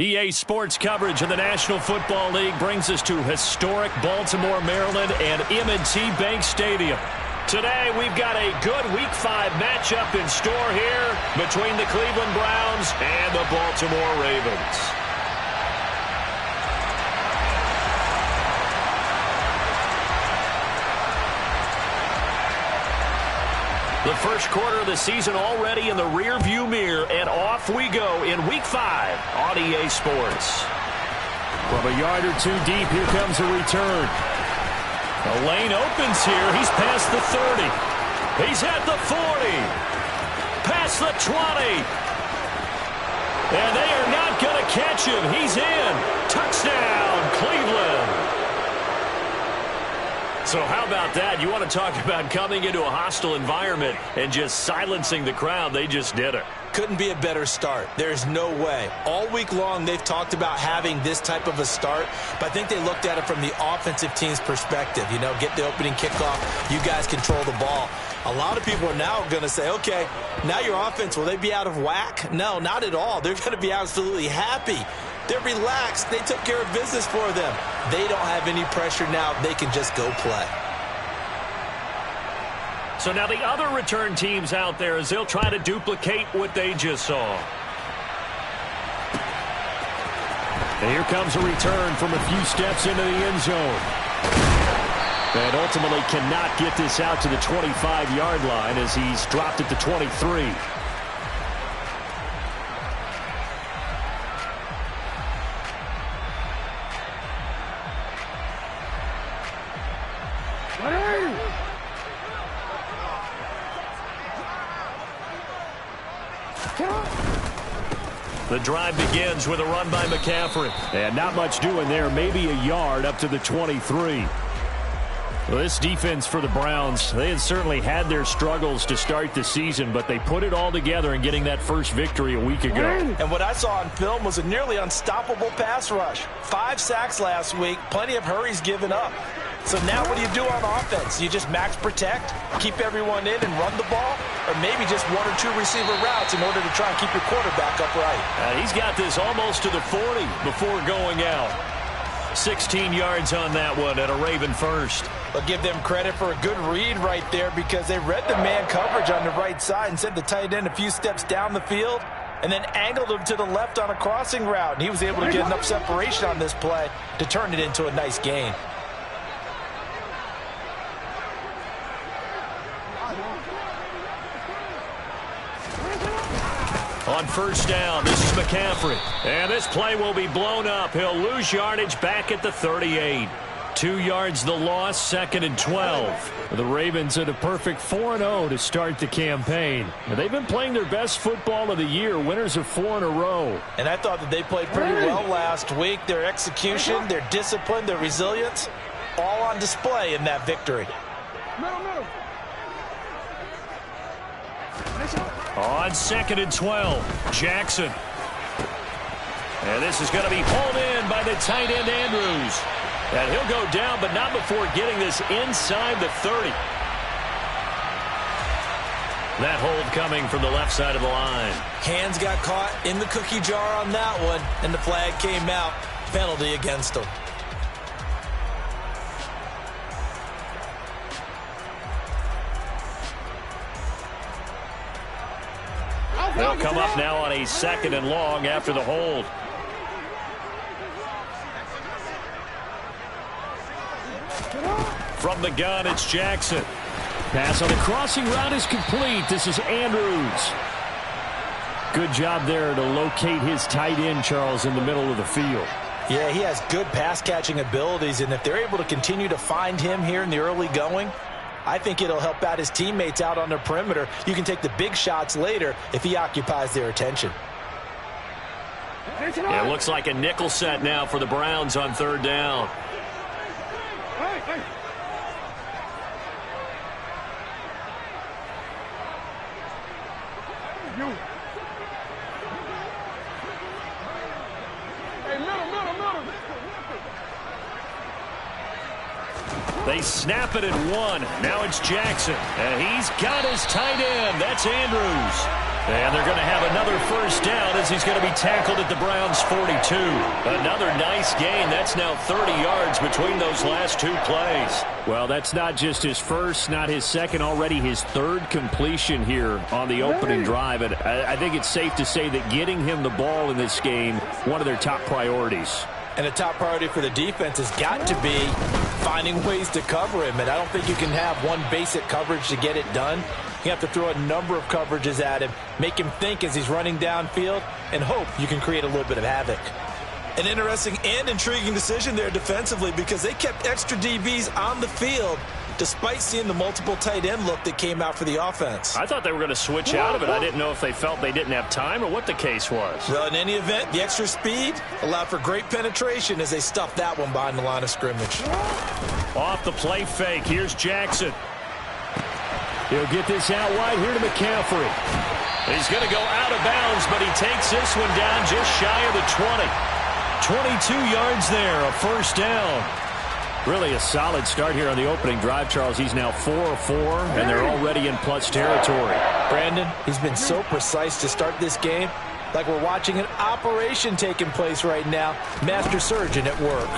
EA Sports coverage of the National Football League brings us to historic Baltimore, Maryland and M&T Bank Stadium. Today, we've got a good Week 5 matchup in store here between the Cleveland Browns and the Baltimore Ravens. The first quarter of the season already in the rear-view mirror, and off we go in Week 5 on EA Sports. From a yard or two deep, here comes a return. The lane opens here. He's past the 30. He's at the 40. Past the 20. And they are not going to catch him. He's in. Touchdown, Cleveland. So how about that? You want to talk about coming into a hostile environment and just silencing the crowd. They just did it. Couldn't be a better start. There's no way. All week long, they've talked about having this type of a start, but I think they looked at it from the offensive team's perspective. You know, get the opening kickoff. You guys control the ball. A lot of people are now going to say, okay, now your offense, will they be out of whack? No, not at all. They're going to be absolutely happy. They're relaxed. They took care of business for them. They don't have any pressure now. They can just go play. So now the other return teams out there as they'll try to duplicate what they just saw. And here comes a return from a few steps into the end zone. And ultimately cannot get this out to the 25-yard line as he's dropped it to 23. The drive begins with a run by McCaffrey. And not much doing there. Maybe a yard up to the 23. Well, this defense for the Browns, they had certainly had their struggles to start the season, but they put it all together in getting that first victory a week ago. And what I saw on film was a nearly unstoppable pass rush. 5 sacks last week, plenty of hurries given up. So now what do you do on offense? You just max protect, keep everyone in and run the ball, or maybe just 1 or 2 receiver routes in order to try and keep your quarterback upright? He's got this almost to the 40 before going out. 16 yards on that one and a Raven first. But give them credit for a good read right there because they read the man coverage on the right side and sent the tight end a few steps down the field and then angled him to the left on a crossing route. And he was able to get enough separation on this play to turn it into a nice gain. On first down, this is McCaffrey. And this play will be blown up. He'll lose yardage back at the 38. 2 yards the loss, 2nd and 12. The Ravens at a perfect 4-0 to start the campaign. They've been playing their best football of the year, winners of 4 in a row. And I thought that they played pretty well last week. Their execution, their discipline, their resilience, all on display in that victory. On 2nd and 12, Jackson. And this is going to be pulled in by the tight end Andrews. And he'll go down, but not before getting this inside the 30. That hold coming from the left side of the line. Hands got caught in the cookie jar on that one, and the flag came out. Penalty against him. They'll come up now on a 2nd and long after the hold. From the gun, it's Jackson. Pass on the crossing route is complete. This is Andrews. Good job there to locate his tight end, Charles, in the middle of the field. Yeah, he has good pass-catching abilities, and if they're able to continue to find him here in the early going, I think it'll help out his teammates out on the perimeter. You can take the big shots later if he occupies their attention. It looks like a nickel set now for the Browns on 3rd down. They snap it at 1. Now it's Jackson. And he's got his tight end. That's Andrews. And they're going to have another first down as he's going to be tackled at the Browns' 42. Another nice gain. That's now 30 yards between those last two plays. Well, that's not just his first, not his second, already his third completion here on the opening drive. And I think it's safe to say that getting him the ball in this game, one of their top priorities. And a top priority for the defense has got to be finding ways to cover him. And I don't think you can have one basic coverage to get it done. You have to throw a number of coverages at him, make him think as he's running downfield, and hope you can create a little bit of havoc. An interesting and intriguing decision there defensively because they kept extra DBs on the field despite seeing the multiple tight end look that came out for the offense. I thought they were going to switch out of it. I didn't know if they felt they didn't have time or what the case was. Well, in any event, the extra speed allowed for great penetration as they stuffed that one behind the line of scrimmage. Off the play fake, here's Jackson. He'll get this out wide here to McCaffrey. He's going to go out of bounds, but he takes this one down just shy of the 20. 22 yards there, a first down. Really a solid start here on the opening drive, Charles. He's now 4 of 4, and they're already in plus territory. Brandon, he's been so precise to start this game, like we're watching an operation taking place right now. Master surgeon at work.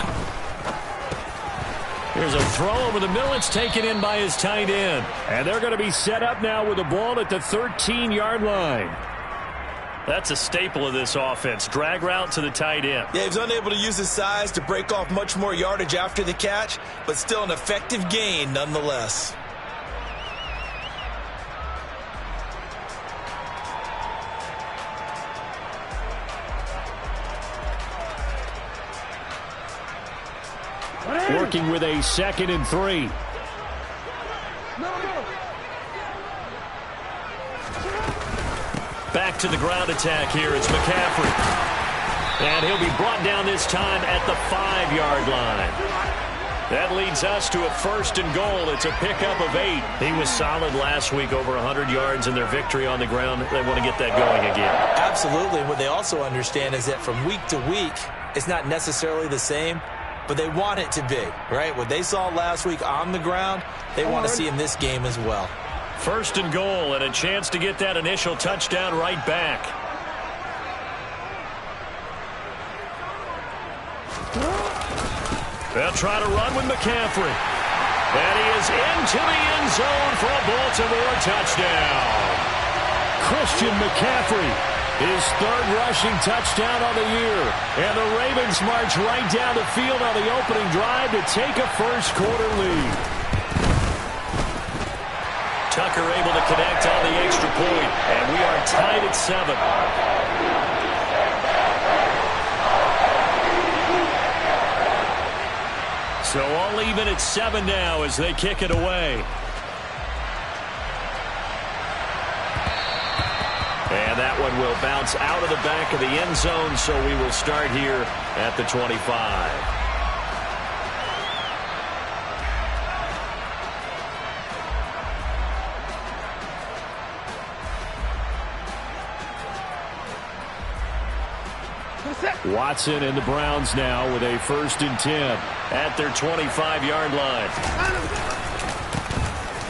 Here's a throw over the middle. It's taken in by his tight end. And they're going to be set up now with the ball at the 13-yard line. That's a staple of this offense. Drag route to the tight end. Yeah, he's unable to use his size to break off much more yardage after the catch, but still an effective gain nonetheless. Working with a 2nd and 3. Back to the ground attack here. It's McCaffrey. And he'll be brought down this time at the 5-yard line. That leads us to a 1st and goal. It's a pickup of 8. He was solid last week, over 100 yards in their victory on the ground. They want to get that going again. Absolutely. And what they also understand is that from week to week, it's not necessarily the same, but they want it to be, right? What they saw last week on the ground, they want to see in this game as well. 1st and goal, and a chance to get that initial touchdown right back. They'll try to run with McCaffrey. And he is into the end zone for a Baltimore touchdown. Christian McCaffrey, his 3rd rushing touchdown on the year. And the Ravens march right down the field on the opening drive to take a first-quarter lead. Tucker able to connect on the extra point, and we are tied at 7. So all even at 7 now as they kick it away. And that one will bounce out of the back of the end zone, so we will start here at the 25. Watson and the Browns now with a 1st and 10 at their 25-yard line.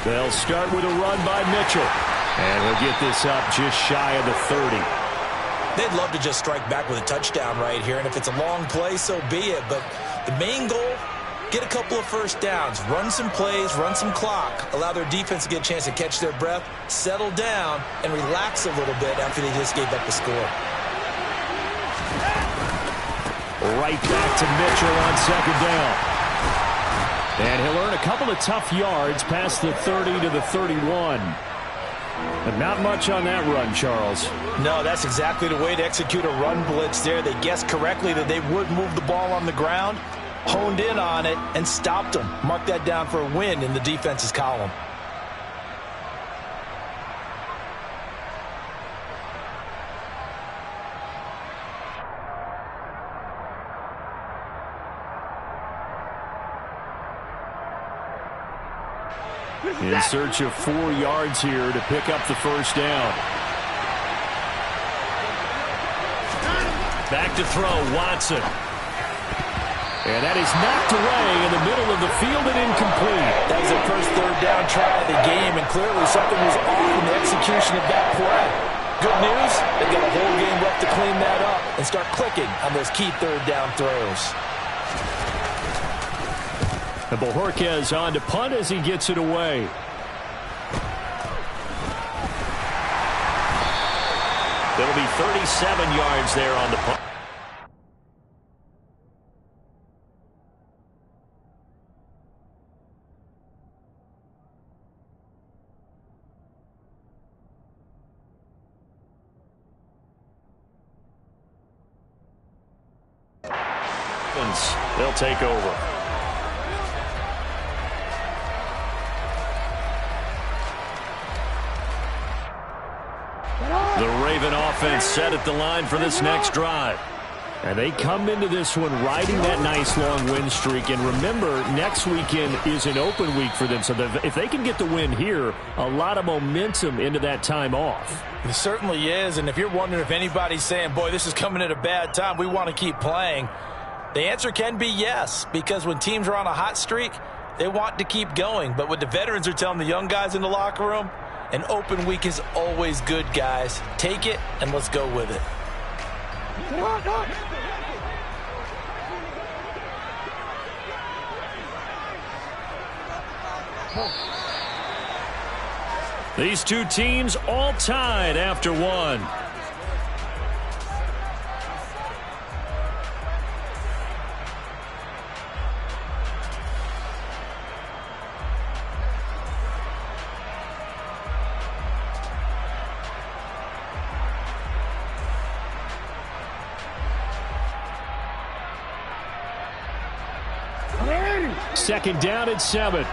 They'll start with a run by Mitchell. And he'll get this up just shy of the 30. They'd love to just strike back with a touchdown right here, and if it's a long play, so be it. But the main goal, get a couple of first downs, run some plays, run some clock, allow their defense to get a chance to catch their breath, settle down, and relax a little bit after they just gave up the score. Right back to Mitchell on 2nd down. And he'll earn a couple of tough yards past the 30 to the 31. But not much on that run, Charles. No, that's exactly the way to execute a run blitz there. They guessed correctly that they would move the ball on the ground, honed in on it, and stopped them. Mark that down for a win in the defense's column. In search of 4 yards here to pick up the first down. Back to throw, Watson. And that is knocked away in the middle of the field and incomplete. That was their first 3rd down try of the game, and clearly something was off in the execution of that play. good news, they've got a whole game left to clean that up and start clicking on those key third down throws. And Burkhead on to punt as he gets it away. It'll be 37 yards there on the punt. They'll take over. The Raven offense set at the line for this next drive. And they come into this one riding that nice long win streak. And remember, next weekend is an open week for them. So if they can get the win here, a lot of momentum into that time off. It certainly is. And if you're wondering if anybody's saying, boy, this is coming at a bad time, we want to keep playing, the answer can be yes. Because when teams are on a hot streak, they want to keep going. But what the veterans are telling the young guys in the locker room, an open week is always good, guys. Take it and let's go with it. These two teams all tied after one. Second down at 7.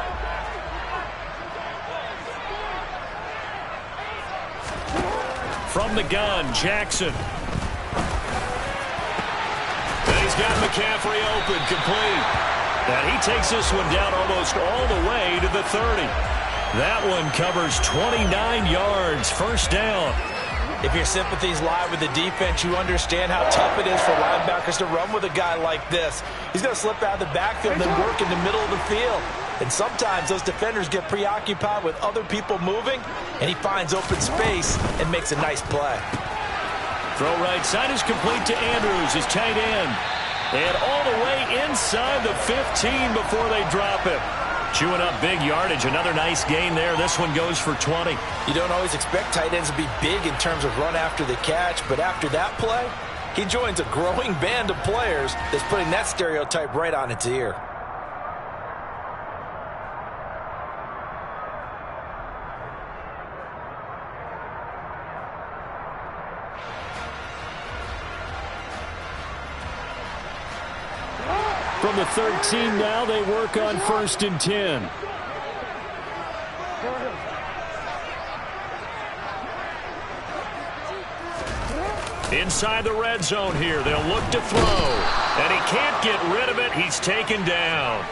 From the gun, Jackson. And he's got McCaffrey open, complete. And he takes this one down almost all the way to the 30. That one covers 29 yards, first down. If your sympathies lie with the defense, you understand how tough it is for linebackers to run with a guy like this. He's going to slip out of the backfield and then work in the middle of the field. And sometimes those defenders get preoccupied with other people moving, and he finds open space and makes a nice play. Throw right side is complete to Andrews, his tight end. And all the way inside the 15 before they drop him. Chewing up big yardage. Another nice gain there. This one goes for 20. You don't always expect tight ends to be big in terms of run after the catch, but after that play, he joins a growing band of players that's putting that stereotype right on its ear. From the 13 now, they work on 1st and 10. Inside the red zone here, they'll look to throw. And he can't get rid of it. He's taken down.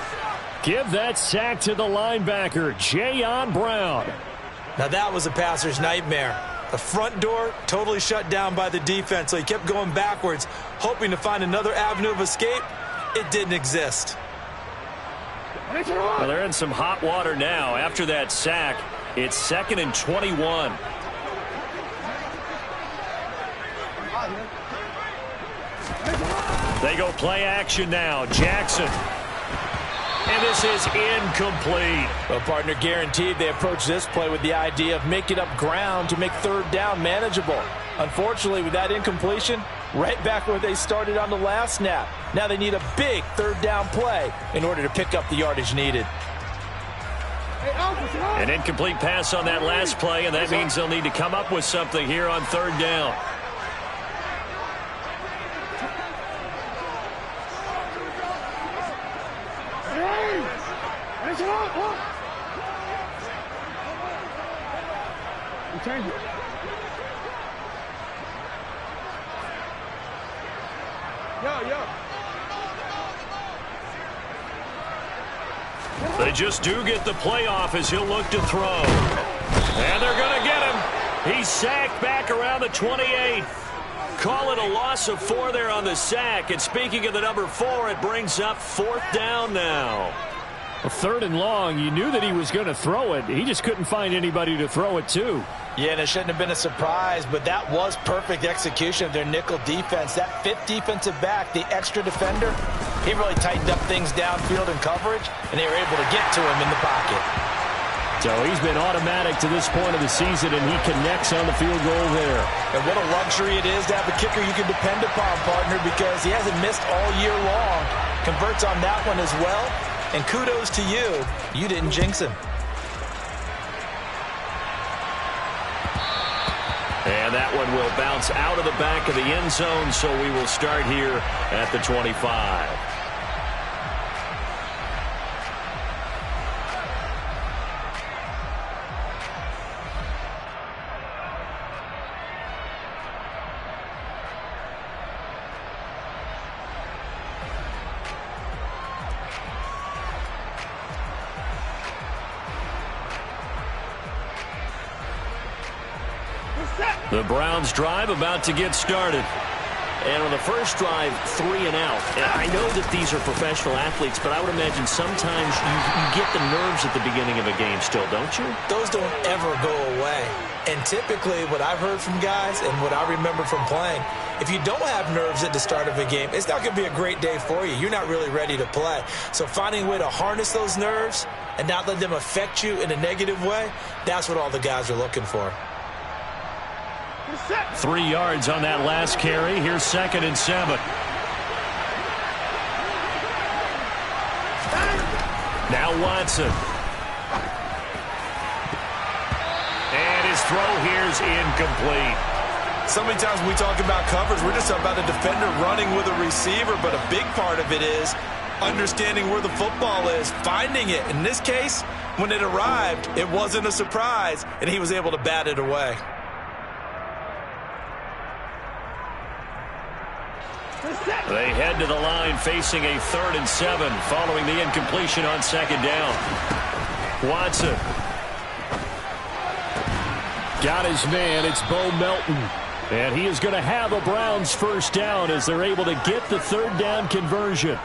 Give that sack to the linebacker, Jayon Brown. Now that was a passer's nightmare. The front door totally shut down by the defense, so he kept going backwards, hoping to find another avenue of escape. It didn't exist. Well, they're in some hot water now. After that sack, it's 2nd and 21. They go play action now. Jackson. And this is incomplete. Well, partner, guaranteed they approach this play with the idea of making up ground to make third down manageable. Unfortunately, with that incompletion, right back where they started on the last snap. Now they need a big third down play in order to pick up the yardage needed. An incomplete pass on that last play, and that means they'll need to come up with something here on third down. They just do get the playoff as he'll look to throw. And they're going to get him. He's sacked back around the 28. Call it a loss of 4 there on the sack. And speaking of the number 4, it brings up 4th down now. Well, 3rd and long, you knew that he was going to throw it. He just couldn't find anybody to throw it to. Yeah, and it shouldn't have been a surprise, but that was perfect execution of their nickel defense. That 5th defensive back, the extra defender, he really tightened up things downfield in coverage, and they were able to get to him in the pocket. So he's been automatic to this point of the season, and he connects on the field goal there. And what a luxury it is to have a kicker you can depend upon, partner, because he hasn't missed all year long. Converts on that one as well. And kudos to you. You didn't jinx him. And that one will bounce out of the back of the end zone, so we will start here at the 25. The Browns drive about to get started. And on the first drive, 3 and out. And I know that these are professional athletes, but I would imagine sometimes you get the nerves at the beginning of a game still, don't you? Those don't ever go away. And typically what I've heard from guys and what I remember from playing, if you don't have nerves at the start of a game, it's not going to be a great day for you. You're not really ready to play. So finding a way to harness those nerves and not let them affect you in a negative way, that's what all the guys are looking for. 3 yards on that last carry. Here's 2nd and 7. Now Watson. And his throw here's incomplete. So many times when we talk about coverage, we're just about a defender running with a receiver, but a big part of it is understanding where the football is, finding it. In this case, when it arrived, it wasn't a surprise, and he was able to bat it away. They head to the line facing a 3rd and 7 following the incompletion on 2nd down. Watson. Got his man. It's Bo Melton. And he is going to have a Browns first down as they're able to get the 3rd down conversion.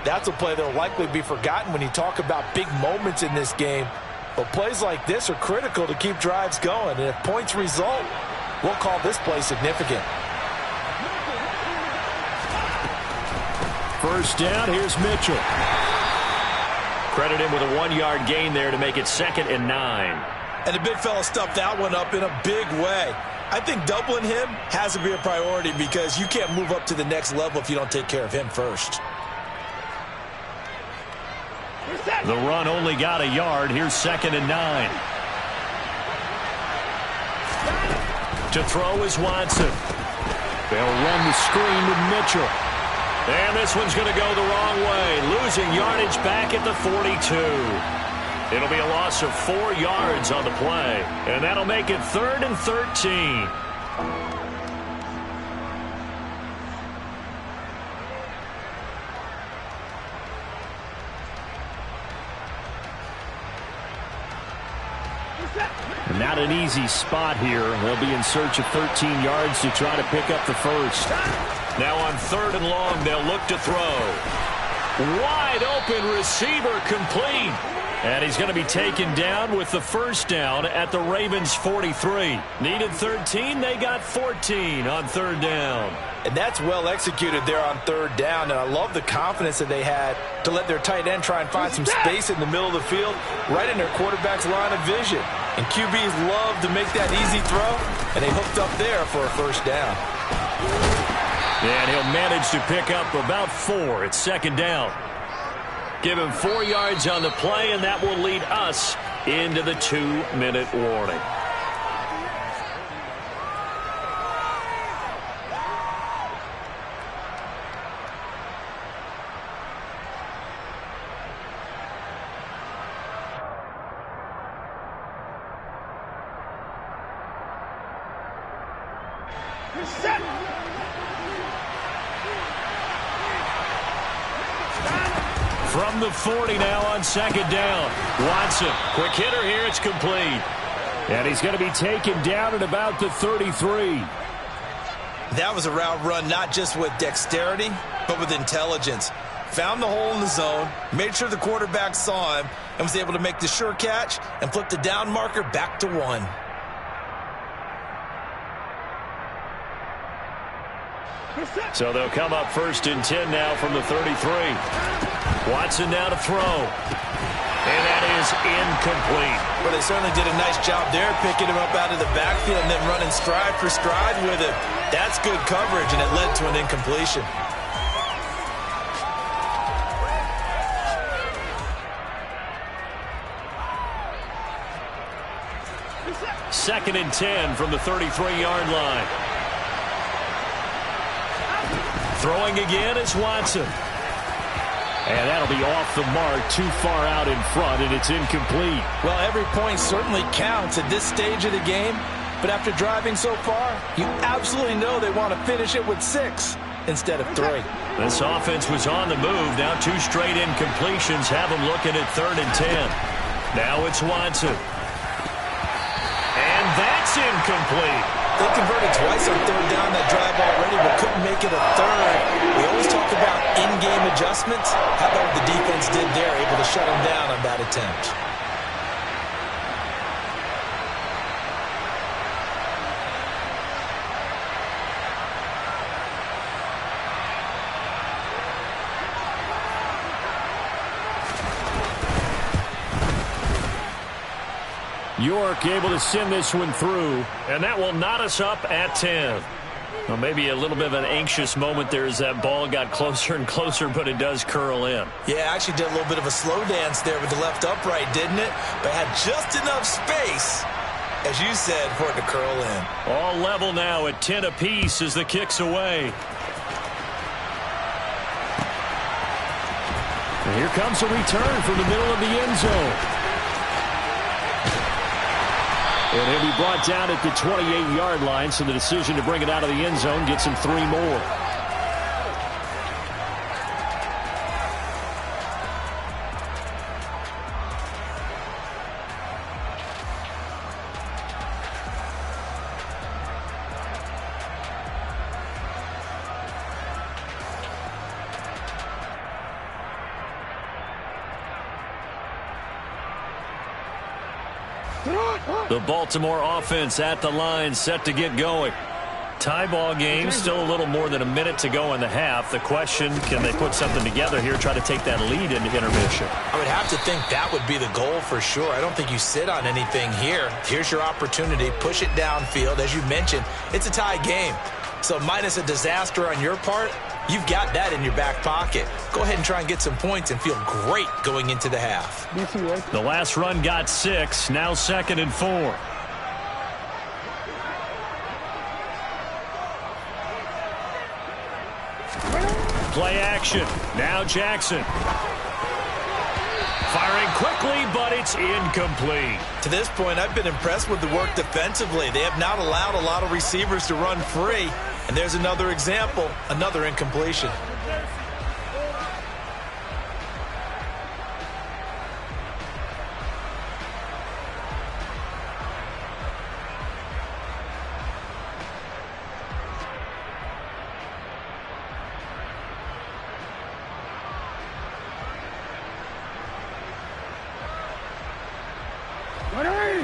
That's a play that will likely be forgotten when you talk about big moments in this game. But plays like this are critical to keep drives going. And if points result, we'll call this play significant. First down, here's Mitchell. Credit him with a 1-yard gain there to make it 2nd and 9. And the big fella stuffed that one up in a big way. I think doubling him has to be a priority because you can't move up to the next level if you don't take care of him first. The run only got a yard. Here's 2nd and 9. To throw is Watson. They'll run the screen with Mitchell. And this one's going to go the wrong way. Losing yardage back at the 42. It'll be a loss of 4 yards on the play. And that'll make it 3rd and 13. Not an easy spot here. They'll be in search of 13 yards to try to pick up the first. Now on 3rd and long, they'll look to throw. Wide open receiver complete. And he's going to be taken down with the first down at the Ravens' 43. Needed 13, they got 14 on 3rd down. And that's well executed there on 3rd down. And I love the confidence that they had to let their tight end try and find some space in the middle of the field, right in their quarterback's line of vision. And QBs love to make that easy throw, and they hooked up there for a first down. And he'll manage to pick up about 4 at 2nd down. Give him 4 yards on the play, and that will lead us into the 2-minute warning. From the 40 now on 2nd down. Watson, quick hitter here, it's complete. And he's going to be taken down at about the 33. That was a route run not just with dexterity, but with intelligence. found the hole in the zone, made sure the quarterback saw him, and was able to make the sure catch and flip the down marker back to 1. So they'll come up 1st and 10 now from the 33. Watson now to throw. And that is incomplete. Well, they certainly did a nice job there, picking him up out of the backfield and then running stride for stride with him. That's good coverage, and it led to an incompletion. Second and 10 from the 33-yard line. Throwing again is Watson. And that'll be off the mark, too far out in front, and it's incomplete. Well, every point certainly counts at this stage of the game, but after driving so far, you absolutely know they want to finish it with 6 instead of 3. This offense was on the move. Now 2 straight incompletions have them looking at 3rd and 10. Now it's Watson. And that's incomplete. They converted twice on 3rd down that drive already, but couldn't make it a 3rd. We always talk about in-game adjustments. How about what the defense did there, able to shut them down on that attempt? York able to send this one through, and that will knot us up at 10. Well, maybe a little bit of an anxious moment there as that ball got closer and closer, but it does curl in. Yeah, actually did a little bit of a slow dance there with the left upright, didn't it? But had just enough space, as you said, for it to curl in. All level now at 10 apiece as the kick's away. And here comes a return from the middle of the end zone. And he'll be brought down at the 28-yard line, so the decision to bring it out of the end zone gets him 3 more. The Baltimore offense at the line, set to get going. Tie ball game, still a little more than a minute to go in the half. The question, can they put something together here, try to take that lead into intermission? I would have to think that would be the goal for sure. I don't think you sit on anything here. Here's your opportunity. Push it downfield. As you mentioned, it's a tie game. So minus a disaster on your part, you've got that in your back pocket. Go ahead and try and get some points and feel great going into the half. The last run got 6, now 2nd and 4. Play action. Now Jackson. Firing quickly, but it's incomplete. To this point, I've been impressed with the work defensively. They have not allowed a lot of receivers to run free. And there's another example, another incompletion.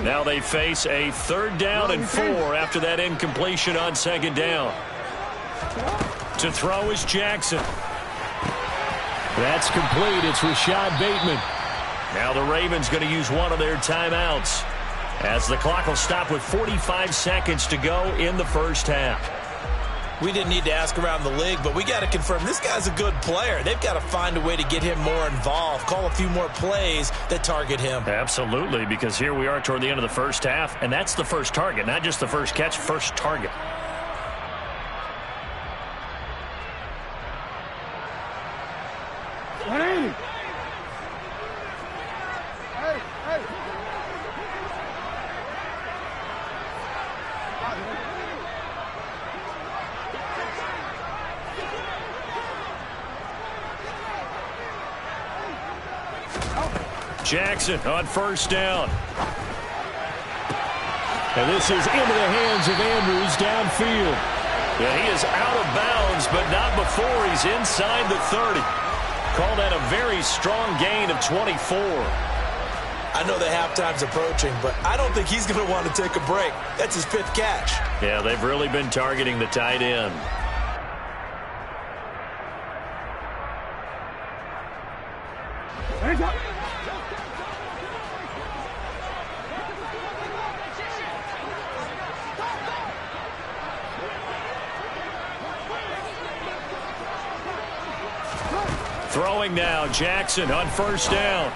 Now they face a 3rd down and 4 after that incompletion on 2nd down. To throw is Jackson. That's complete. It's Rashad Bateman. Now the Ravens going to use one of their timeouts as the clock will stop with 45 seconds to go in the first half. We didn't need to ask around the league, but we got to confirm this guy's a good player. They've got to find a way to get him more involved, call a few more plays that target him. Absolutely, because here we are toward the end of the first half, and that's the first target, not just the first catch, first target. Jackson on 1st down. And this is into the hands of Andrews downfield. Yeah, he is out of bounds, but not before he's inside the 30. Call that a very strong gain of 24. I know the halftime's approaching, but I don't think he's going to want to take a break. That's his 5th catch. Yeah, they've really been targeting the tight end. Throwing now, Jackson on first down.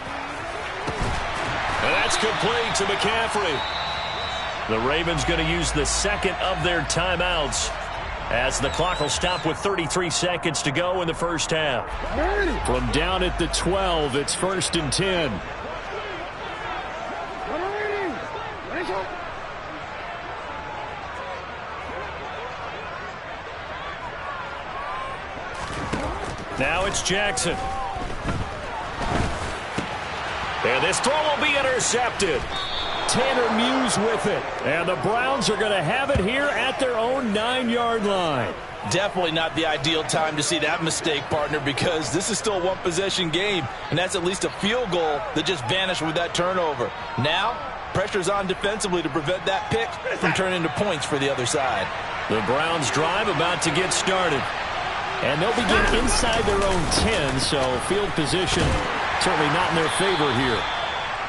And that's complete to McCaffrey. The Ravens going to use the second of their timeouts as the clock will stop with 33 seconds to go in the first half. From down at the 12, it's 1st and 10. Now it's Jackson. And this throw will be intercepted. Tanner Muse with it. And the Browns are going to have it here at their own 9-yard line. Definitely not the ideal time to see that mistake, partner, because this is still a one-possession game, and that's at least a field goal that just vanished with that turnover. Now, pressure's on defensively to prevent that pick from turning into points for the other side. The Browns drive about to get started. And they'll begin inside their own 10, so field position certainly not in their favor here.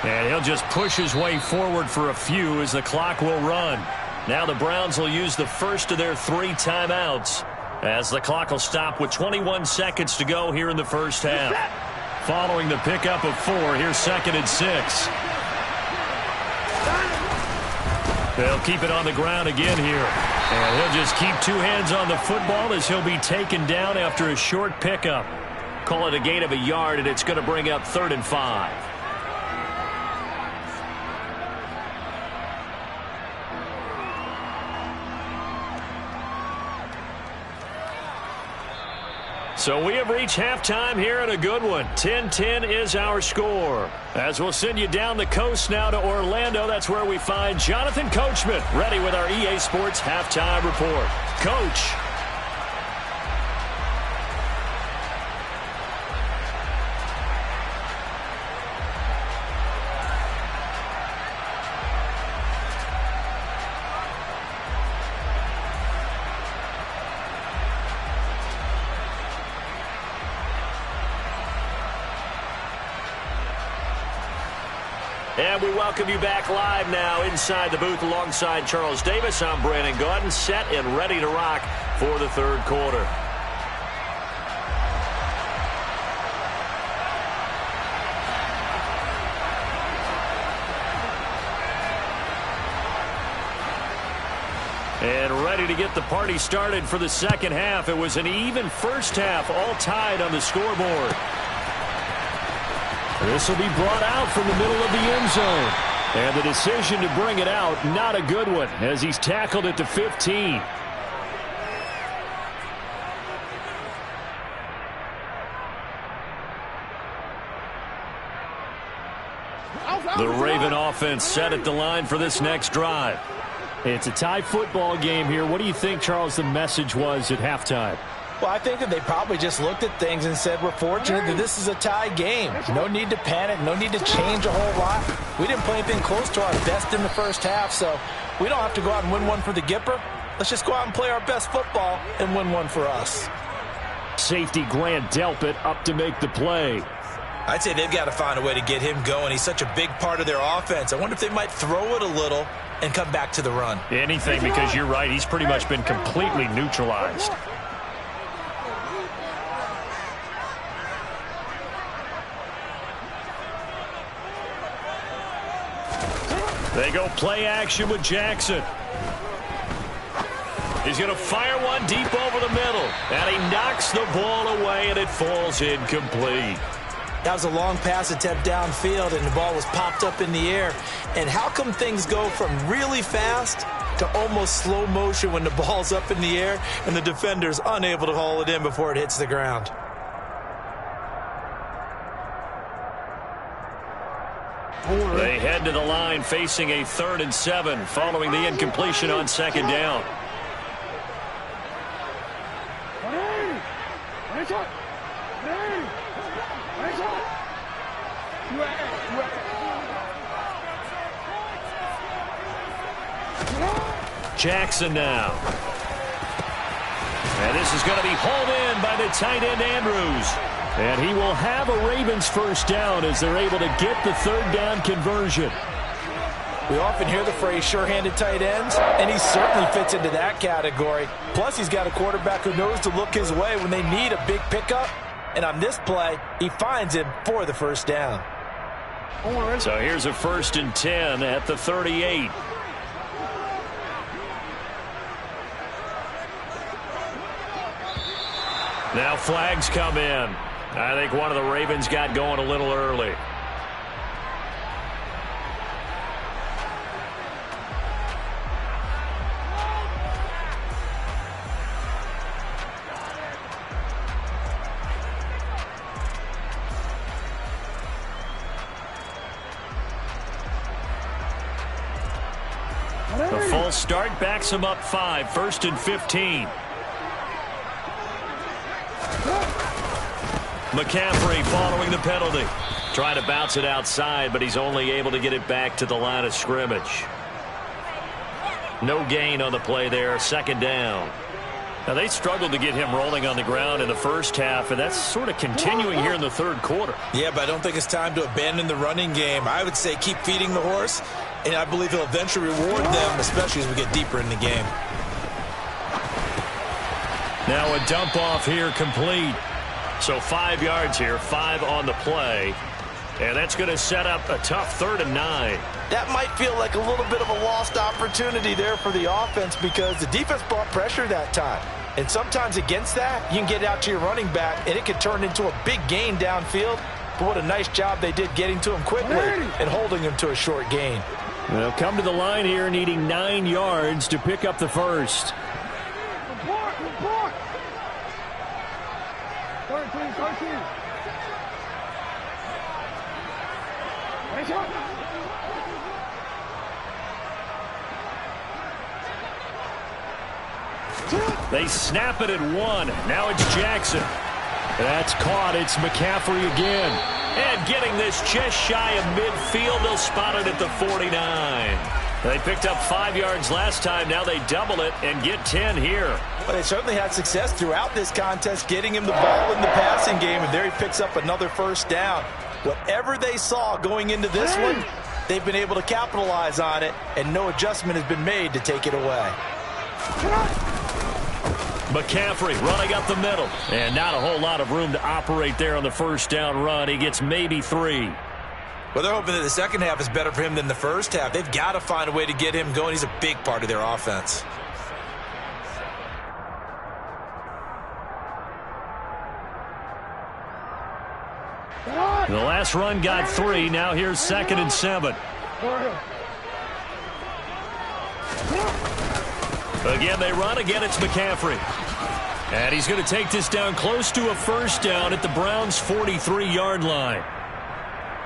And he'll just push his way forward for a few as the clock will run. Now the Browns will use the first of their 3 timeouts as the clock will stop with 21 seconds to go here in the first half. Following the pickup of 4, here's 2nd and 6. They'll keep it on the ground again here. And he'll just keep 2 hands on the football as he'll be taken down after a short pickup. Call it a gain of a yard, and it's going to bring up 3rd and 5. So we have reached halftime here in a good one. 10-10 is our score. As we'll send you down the coast now to Orlando, that's where we find Jonathan Coachman ready with our EA Sports Halftime Report. Coach. And we welcome you back live now inside the booth alongside Charles Davis. I'm Brandon Gaudin, set and ready to rock for the 3rd quarter. And ready to get the party started for the 2nd half. It was an even first half, all tied on the scoreboard. This will be brought out from the middle of the end zone. And the decision to bring it out, not a good one, as he's tackled at the 15. The Raven offense set at the line for this next drive. It's a tie football game here. What do you think, Charles, the message was at halftime? Well, I think that they probably just looked at things and said, we're fortunate that this is a tie game. No need to panic, no need to change a whole lot. We didn't play anything close to our best in the first half, so we don't have to go out and win one for the Gipper. Let's just go out and play our best football and win one for us. Safety Grant Delpit up to make the play. I'd say they've got to find a way to get him going. He's such a big part of their offense. I wonder if they might throw it a little and come back to the run. Anything, because you're right. He's pretty much been completely neutralized. They go play action with Jackson. He's going to fire one deep over the middle. And he knocks the ball away, and it falls incomplete. That was a long pass attempt downfield, and the ball was popped up in the air. And how come things go from really fast to almost slow motion when the ball's up in the air and the defender's unable to haul it in before it hits the ground? They head to the line facing a 3rd and 7 following the incompletion on 2nd down. Jackson now. And this is going to be hauled in by the tight end, Andrews. And he will have a Ravens first down as they're able to get the third down conversion. We often hear the phrase sure-handed tight ends, and he certainly fits into that category. Plus, he's got a quarterback who knows to look his way when they need a big pickup. And on this play, he finds him for the first down. So here's a 1st and 10 at the 38. Now flags come in. I think one of the Ravens got going a little early. The false start backs him up 5, 1st and 15. McCaffrey following the penalty. Trying to bounce it outside, but he's only able to get it back to the line of scrimmage. No gain on the play there, 2nd down. Now, they struggled to get him rolling on the ground in the first half, and that's sort of continuing here in the 3rd quarter. Yeah, but I don't think it's time to abandon the running game. I would say keep feeding the horse, and I believe he'll eventually reward them, especially as we get deeper in the game. Now a dump off here complete. So 5 yards here, 5 on the play. And that's going to set up a tough 3rd and 9. That might feel like a little bit of a lost opportunity there for the offense because the defense brought pressure that time. And sometimes against that, you can get out to your running back, and it can turn into a big gain downfield. But what a nice job they did getting to him quickly and holding him to a short gain. They'll come to the line here needing 9 yards to pick up the first. They snap it at 1. Now it's Jackson. That's caught. It's McCaffrey again. And getting this just shy of midfield. They'll spot it at the 49. They picked up 5 yards last time. Now they double it and get 10 here. But they certainly had success throughout this contest getting him the ball in the passing game. And there he picks up another first down. Whatever they saw going into this one, they've been able to capitalize on it. And no adjustment has been made to take it away. McCaffrey running up the middle. And not a whole lot of room to operate there on the first down run. He gets maybe 3. Well, they're hoping that the second half is better for him than the first half. They've got to find a way to get him going. He's a big part of their offense. The last run got 3. Now here's 2nd and 7. Again, they run. Again, it's McCaffrey. And he's going to take this down close to a first down at the Browns' 43-yard line.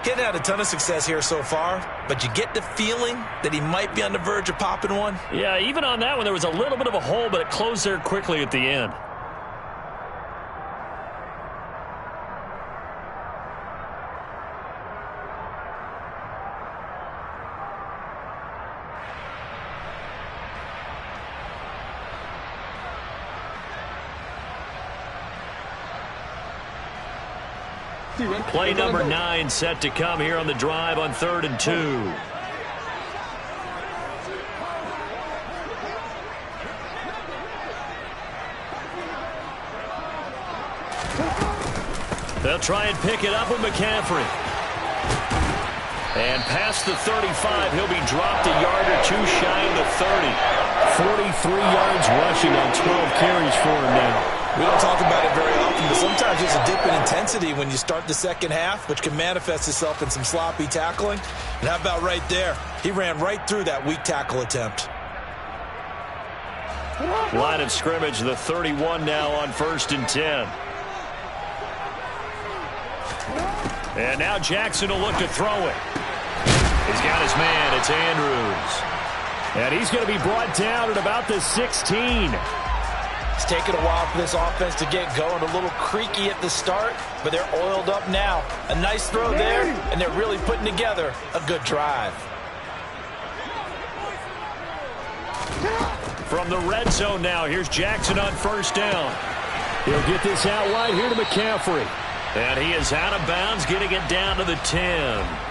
He hasn't had a ton of success here so far, but you get the feeling that he might be on the verge of popping one. Yeah, even on that one, there was a little bit of a hole, but it closed there quickly at the end. Play number 9 set to come here on the drive on 3rd and 2. They'll try and pick it up with McCaffrey. And past the 35, he'll be dropped a yard or 2 shy of the 30. 43 yards rushing on 12 carries for him now. We don't talk about it very often, but sometimes there's a dip in intensity when you start the second half, which can manifest itself in some sloppy tackling. And how about right there? He ran right through that weak tackle attempt. Line of scrimmage, the 31 now on 1st and 10. And now Jackson will look to throw it. He's got his man. It's Andrews. And he's going to be brought down at about the 16. It's taken a while for this offense to get going. A little creaky at the start, but they're oiled up now. A nice throw there, and they're really putting together a good drive. From the red zone now, here's Jackson on first down. He'll get this out wide here to McCaffrey. And he is out of bounds, getting it down to the 10.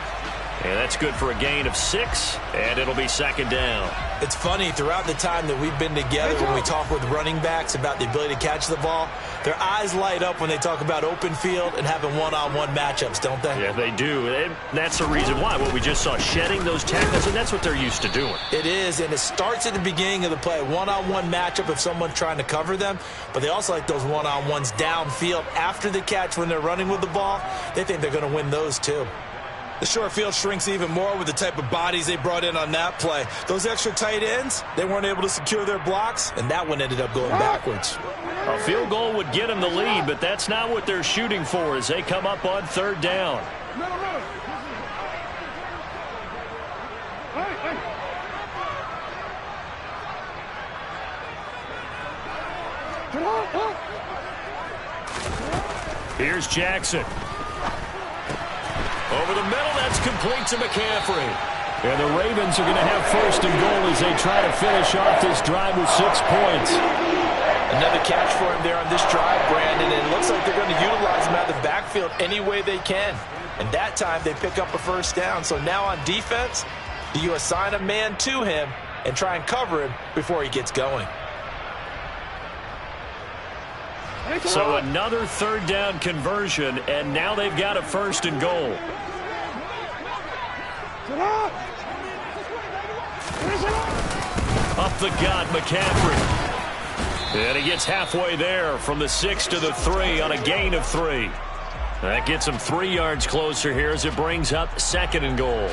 And that's good for a gain of 6, and it'll be second down. It's funny, throughout the time that we've been together, when we talk with running backs about the ability to catch the ball, their eyes light up when they talk about open field and having one-on-one matchups, don't they? Yeah, they do. And that's the reason why. What we just saw, shedding those tackles, and that's what they're used to doing. It is, and it starts at the beginning of the play. One-on-one matchup if someone's trying to cover them, but they also like those one-on-ones downfield after the catch when they're running with the ball. They think they're going to win those too. The short field shrinks even more with the type of bodies they brought in on that play. Those extra tight ends, they weren't able to secure their blocks, and that one ended up going backwards. A field goal would get them the lead, but that's not what they're shooting for as they come up on third down. Here's Jackson. Over the middle, that's complete to McCaffrey. And the Ravens are going to have first and goal as they try to finish off this drive with 6 points. Another catch for him there on this drive, Brandon, and it looks like they're going to utilize him out of the backfield any way they can. And that time, they pick up a first down. So now on defense, do you assign a man to him and try and cover him before he gets going? So another third down conversion, and now they've got a first and goal. Up the gut, McCaffrey. And he gets halfway there from the 6 to the 3 on a gain of 3. That gets him 3 yards closer here as it brings up second and goal.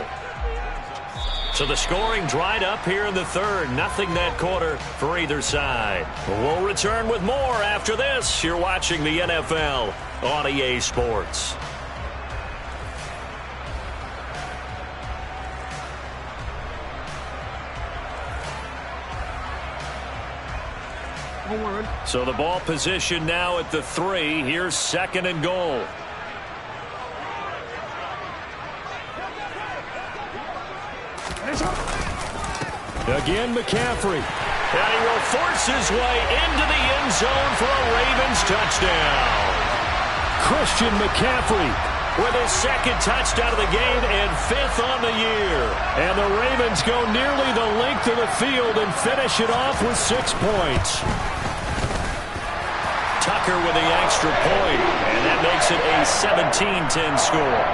So the scoring dried up here in the third. Nothing that quarter for either side. We'll return with more after this. You're watching the NFL on EA Sports. So the ball position now at the 3. Here's second and goal. Again, McCaffrey. And he will force his way into the end zone for a Ravens touchdown. Christian McCaffrey with his second touchdown of the game and 5th on the year. And the Ravens go nearly the length of the field and finish it off with 6 points. Tucker with the extra point, and that makes it a 17-10 score.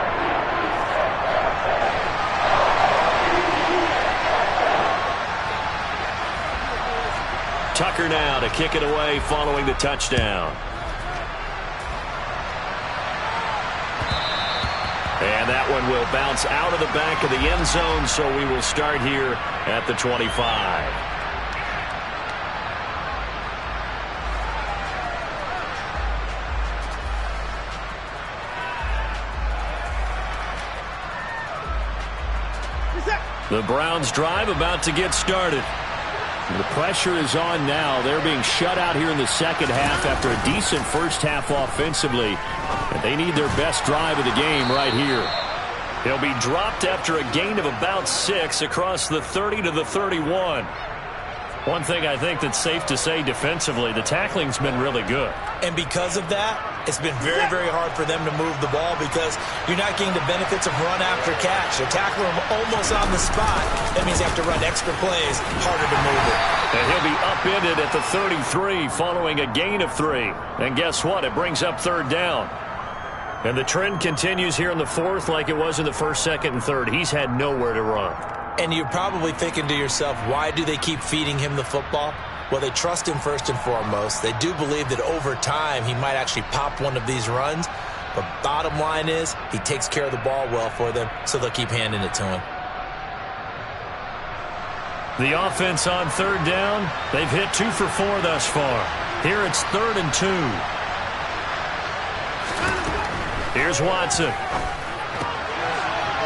Tucker now to kick it away following the touchdown. And that one will bounce out of the back of the end zone, so we will start here at the 25. The Browns drive about to get started. The pressure is on now. They're being shut out here in the second half after a decent first half offensively. And they need their best drive of the game right here. He'll be dropped after a gain of about 6 across the 30 to the 31. One thing I think that's safe to say defensively, the tackling's been really good. And because of that, it's been very, very hard for them to move the ball because you're not getting the benefits of run after catch. They're tackling him almost on the spot. That means you have to run extra plays, harder to move it. And he'll be upended at the 33 following a gain of 3. And guess what? It brings up third down. And the trend continues here in the 4th like it was in the 1st, 2nd, and 3rd. He's had nowhere to run. And you're probably thinking to yourself, why do they keep feeding him the football? Well, they trust him first and foremost. They do believe that over time he might actually pop one of these runs. But bottom line is he takes care of the ball well for them, so they'll keep handing it to him. The offense on third down, they've hit 2 for 4 thus far. Here it's 3rd and 2. Here's Watson.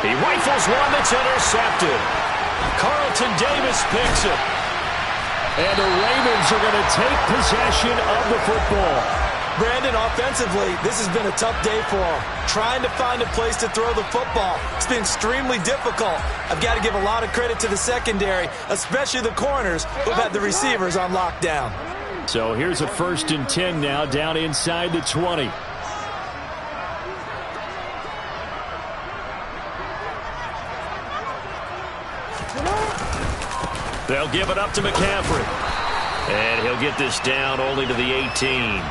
He rifles one that's intercepted. Carlton Davis picks it. And the Ravens are going to take possession of the football. Brandon, offensively, this has been a tough day for them. Trying to find a place to throw the football. It's been extremely difficult. I've got to give a lot of credit to the secondary, especially the corners who've had the receivers on lockdown. So here's a 1st and 10 now, down inside the 20. They'll give it up to McCaffrey. And he'll get this down only to the 18.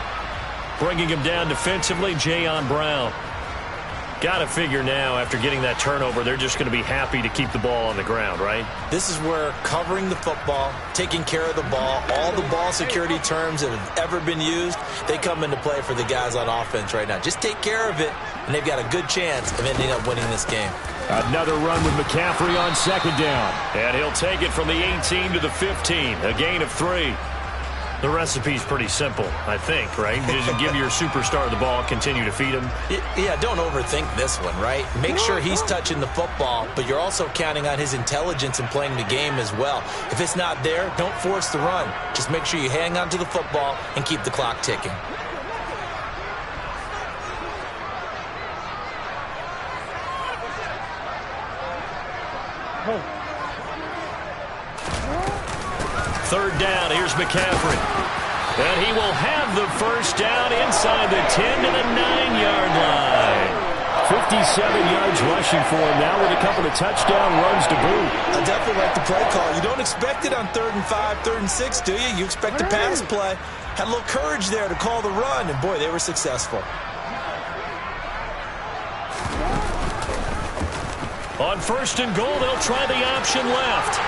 Bringing him down defensively, Jayon Brown. Got to figure now, after getting that turnover, they're just going to be happy to keep the ball on the ground, right? This is where covering the football, taking care of the ball, all the ball security terms that have ever been used, they come into play for the guys on offense right now. Just take care of it, and they've got a good chance of ending up winning this game. Another run with McCaffrey on 2nd down. And he'll take it from the 18 to the 15, a gain of 3. The recipe's pretty simple, I think, right? Just give your superstar the ball, continue to feed him. Yeah, don't overthink this one, right? Make sure he's touching the football, but you're also counting on his intelligence in playing the game as well. If it's not there, don't force the run. Just make sure you hang on to the football and keep the clock ticking. Third down, here's McCaffrey. And he will have the 1st down inside the 10 to the 9-yard line. 57 yards rushing for him now with a couple of touchdown runs to boot. I definitely like the play call. You don't expect it on 3rd and 5, 3rd and 6, do you? You expect a pass play. Had a little courage there to call the run, and boy, they were successful. On 1st and goal, they'll try the option left.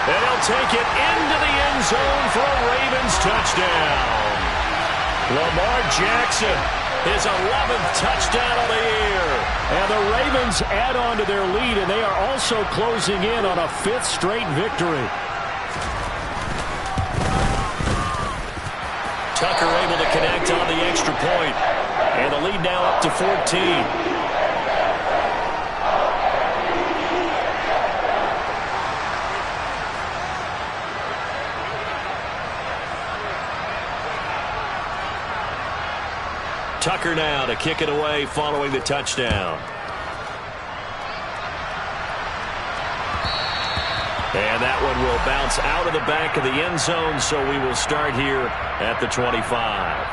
And he'll take it into the end zone for a Ravens touchdown. Lamar Jackson, his 11th touchdown of the year. And the Ravens add on to their lead, and they are also closing in on a 5th straight victory. Tucker able to connect on the extra point. And the lead now up to 14. Tucker now to kick it away following the touchdown. And that one will bounce out of the back of the end zone, so we will start here at the 25.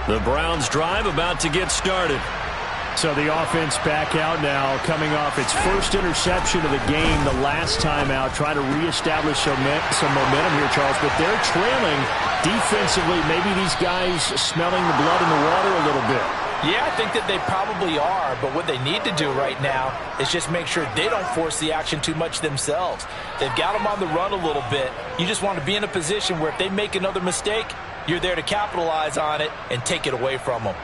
The Browns drive about to get started. So the offense back out now, coming off its 1st interception of the game the last time out, trying to reestablish some momentum here, Charles. But they're trailing defensively. Maybe these guys smelling the blood in the water a little bit. Yeah, I think that they probably are, but what they need to do right now is just make sure they don't force the action too much themselves. They've got them on the run a little bit. You just want to be in a position where if they make another mistake, you're there to capitalize on it and take it away from them.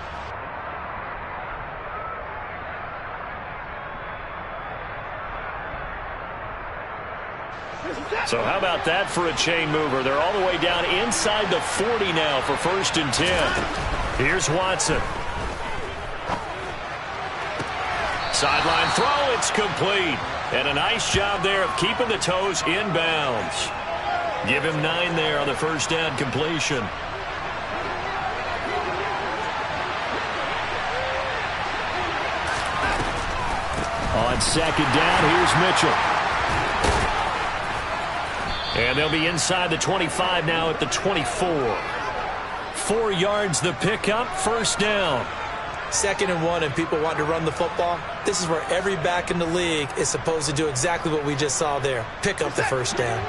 So how about that for a chain mover? They're all the way down inside the 40 now for 1st and 10. Here's Watson. Sideline throw, it's complete. And a nice job there of keeping the toes inbounds. Give him 9 there on the 1st down completion. On 2nd down, here's Mitchell. And they'll be inside the 25 now at the 24. 4 yards the pickup, 1st down. 2nd and 1 and people want to run the football. This is where every back in the league is supposed to do exactly what we just saw there. Pick up the 1st down.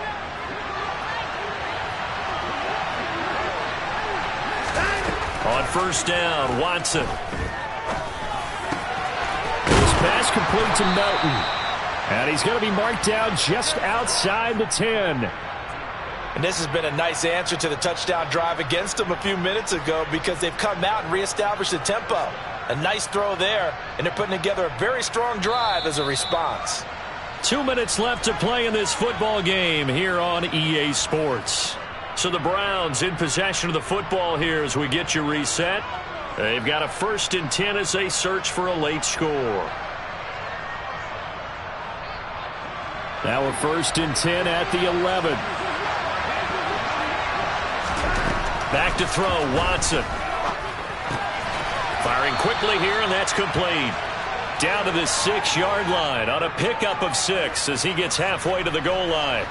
On 1st down, Watson. This pass complete to Melton. And he's going to be marked down just outside the 10. And this has been a nice answer to the touchdown drive against them a few minutes ago because they've come out and reestablished the tempo. A nice throw there, and they're putting together a very strong drive as a response. 2 minutes left to play in this football game here on EA Sports. So the Browns in possession of the football here as we get you reset. They've got a 1st and 10 as they search for a late score. Now a 1st and 10 at the 11. Back to throw, Watson. Firing quickly here, and that's complete. Down to the 6-yard line on a pickup of 6 as he gets halfway to the goal line.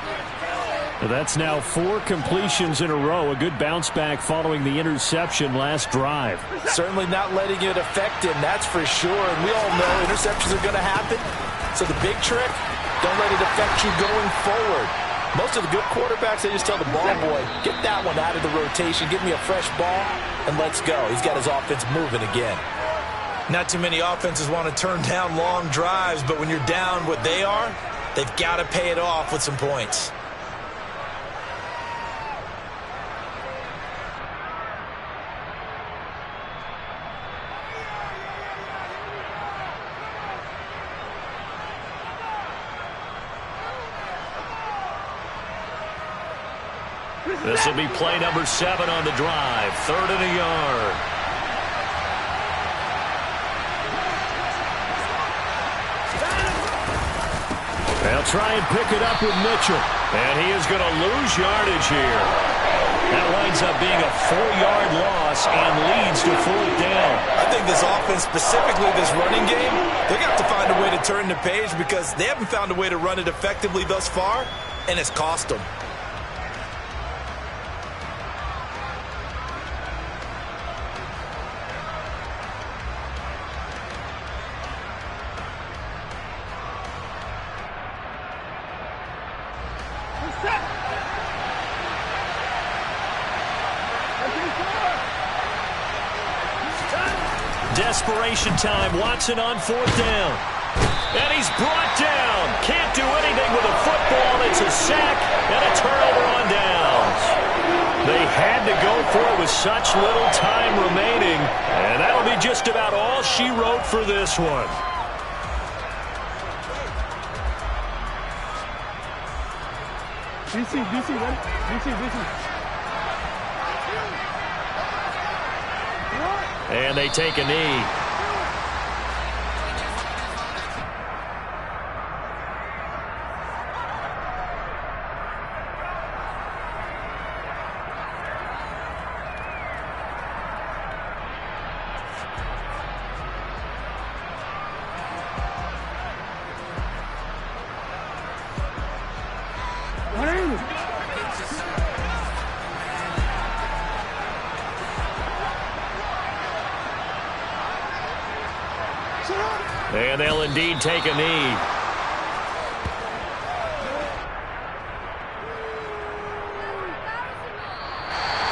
That's now 4 completions in a row. A good bounce back following the interception last drive. Certainly not letting it affect him, that's for sure. And we all know interceptions are going to happen. So the big trick, don't let it affect you going forward. Most of the good quarterbacks, they just tell the ball boy, get that one out of the rotation, give me a fresh ball, and let's go. He's got his offense moving again. Not too many offenses want to turn down long drives, but when you're down what they are, they've got to pay it off with some points. This will be play number 7 on the drive. 3rd and a yard. They'll try and pick it up with Mitchell. And he is going to lose yardage here. That winds up being a 4-yard loss and leads to 4th down. I think this offense, specifically this running game, they're going to have to find a way to turn the page because they haven't found a way to run it effectively thus far, and it's cost them. Desperation time. Watson on 4th down. And he's brought down. Can't do anything with a football. It's a sack and a turnover on downs. They had to go for it with such little time remaining. And that'll be just about all she wrote for this one. And they take a knee. And they'll indeed take a knee.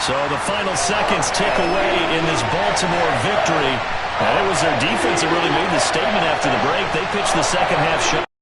So the final seconds tick away in this Baltimore victory. And it was their defense that really made the statement after the break. They pitched the second half shot.